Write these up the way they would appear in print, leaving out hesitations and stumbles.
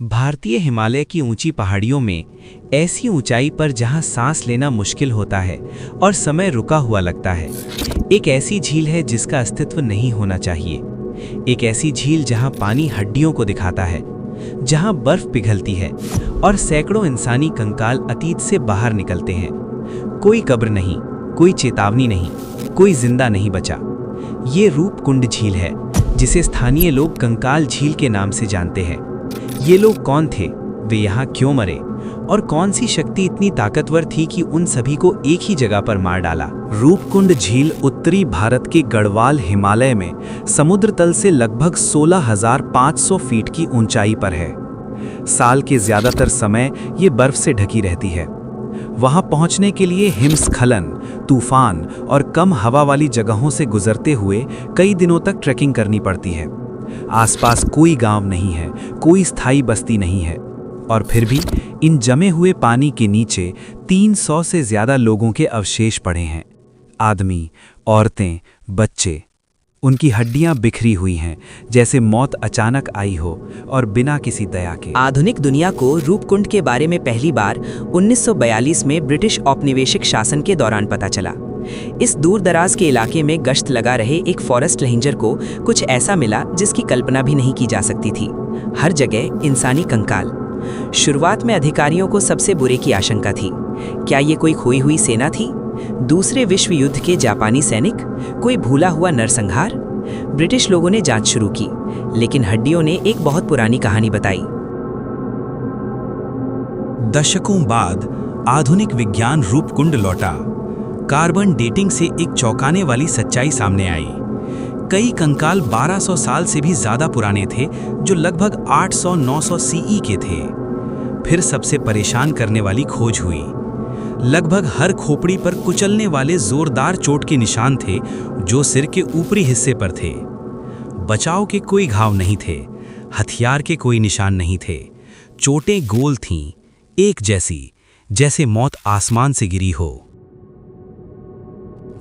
भारतीय हिमालय की ऊंची पहाड़ियों में ऐसी ऊंचाई पर जहां सांस लेना मुश्किल होता है और समय रुका हुआ लगता है, एक ऐसी झील है जिसका अस्तित्व नहीं होना चाहिए। एक ऐसी झील जहां पानी हड्डियों को दिखाता है, जहां बर्फ पिघलती है और सैकड़ों इंसानी कंकाल अतीत से बाहर निकलते हैं। कोई कब्र नहीं, कोई चेतावनी नहीं, कोई जिंदा नहीं बचा। ये रूपकुंड झील है, जिसे स्थानीय लोग कंकाल झील के नाम से जानते हैं। ये लोग कौन थे, वे यहाँ क्यों मरे, और कौन सी शक्ति इतनी ताकतवर थी कि उन सभी को एक ही जगह पर मार डाला। रूपकुंड झील उत्तरी भारत के गढ़वाल हिमालय में समुद्र तल से लगभग 16,500 फीट की ऊंचाई पर है। साल के ज्यादातर समय ये बर्फ से ढकी रहती है। वहां पहुंचने के लिए हिमस्खलन, तूफान और कम हवा वाली जगहों से गुजरते हुए कई दिनों तक ट्रैकिंग करनी पड़ती है। आसपास कोई गांव नहीं है, कोई स्थायी बस्ती नहीं है, और फिर भी इन जमे हुए पानी के नीचे 300 से ज्यादा लोगों के अवशेष पड़े हैं। आदमी, औरतें, बच्चे, उनकी हड्डियां बिखरी हुई हैं, जैसे मौत अचानक आई हो और बिना किसी दया के। आधुनिक दुनिया को रूपकुंड के बारे में पहली बार 1942 में ब्रिटिश औपनिवेशिक शासन के दौरान पता चला। इस दूर दराज के इलाके में गश्त लगा रहे एक फॉरेस्ट रेंजर को कुछ ऐसा मिला जिसकी कल्पना भी नहीं की जा सकती थी। हर जगह इंसानी कंकाल। शुरुआत में अधिकारियों को सबसे बुरे की आशंका थी। क्या ये कोई खोई हुई सेना थी? दूसरे विश्व युद्ध के जापानी सैनिक? कोई भूला हुआ नरसंहार? ब्रिटिश लोगों ने जांच शुरू की, लेकिन हड्डियों ने एक बहुत पुरानी कहानी बताई। दशकों बाद आधुनिक विज्ञान रूपकुंड लौटा। कार्बन डेटिंग से एक चौंकाने वाली सच्चाई सामने आई। कई कंकाल 1200 साल से भी ज्यादा पुराने थे, जो लगभग 800-900 सीई के थे। फिर सबसे परेशान करने वाली खोज हुई। लगभग हर खोपड़ी पर कुचलने वाले जोरदार चोट के निशान थे, जो सिर के ऊपरी हिस्से पर थे। बचाव के कोई घाव नहीं थे, हथियार के कोई निशान नहीं थे। चोटें गोल थीं, एक जैसी, जैसे मौत आसमान से गिरी हो।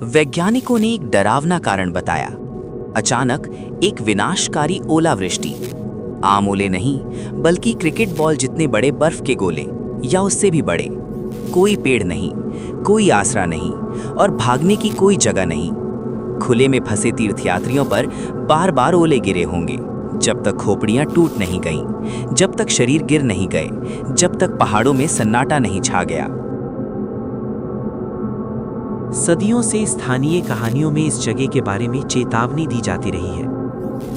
वैज्ञानिकों ने एक डरावना कारण बताया। अचानक एक विनाशकारी ओलावृष्टि। आम ओले नहीं, बल्कि क्रिकेट बॉल जितने बड़े बर्फ के गोले, या उससे भी बड़े। कोई पेड़ नहीं, कोई आसरा नहीं, और भागने की कोई जगह नहीं। खुले में फंसे तीर्थयात्रियों पर बार बार ओले गिरे होंगे, जब तक खोपड़ियां टूट नहीं गईं, जब तक शरीर गिर नहीं गए, जब तक पहाड़ों में सन्नाटा नहीं छा गया। सदियों से स्थानीय कहानियों में इस जगह के बारे में चेतावनी दी जाती रही है।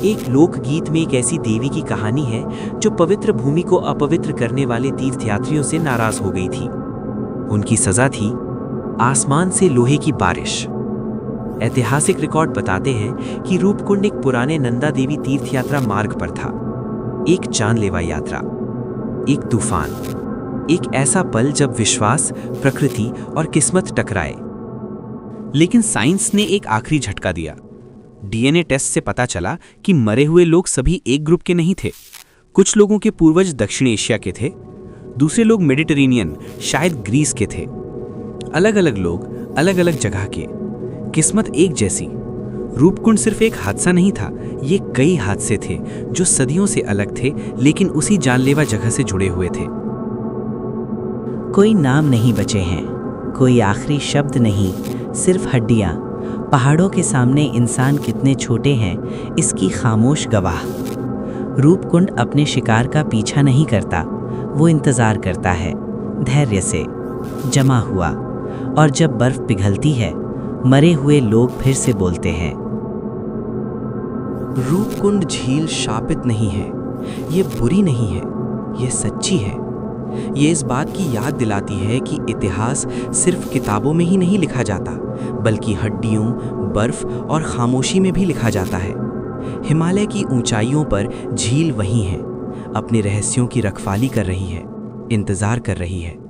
एक लोकगीत में एक ऐसी देवी की कहानी है जो पवित्र भूमि को अपवित्र करने वाले तीर्थयात्रियों से नाराज हो गई थी। उनकी सजा थी आसमान से लोहे की बारिश। ऐतिहासिक रिकॉर्ड बताते हैं कि रूपकुंड एक पुराने नंदा देवी तीर्थयात्रा मार्ग पर था। एक जानलेवा यात्रा, एक तूफान, एक ऐसा पल जब विश्वास, प्रकृति और किस्मत टकराए। लेकिन साइंस ने एक आखिरी झटका दिया। डीएनए टेस्ट से पता चला कि मरे हुए लोग सभी एक ग्रुप के नहीं थे। कुछ लोगों के पूर्वज दक्षिण एशिया के थे, दूसरे लोग मेडिटेरेनियन, शायद ग्रीस के थे। अलग अलग लोग, अलग अलग जगह के, किस्मत एक जैसी। रूपकुंड सिर्फ एक हादसा नहीं था, ये कई हादसे थे जो सदियों से अलग थे, लेकिन उसी जानलेवा जगह से जुड़े हुए थे। कोई नाम नहीं बचे हैं, कोई आखिरी शब्द नहीं, सिर्फ हड्डियां। पहाड़ों के सामने इंसान कितने छोटे हैं, इसकी खामोश गवाह। रूपकुंड अपने शिकार का पीछा नहीं करता, वो इंतजार करता है, धैर्य से, जमा हुआ। और जब बर्फ पिघलती है, मरे हुए लोग फिर से बोलते हैं। रूपकुंड झील शापित नहीं है, ये बुरी नहीं है, ये सच्ची है। ये इस बात की याद दिलाती है कि इतिहास सिर्फ किताबों में ही नहीं लिखा जाता, बल्कि हड्डियों, बर्फ और खामोशी में भी लिखा जाता है। हिमालय की ऊंचाइयों पर झील वही है, अपने रहस्यों की रखवाली कर रही है, इंतजार कर रही है।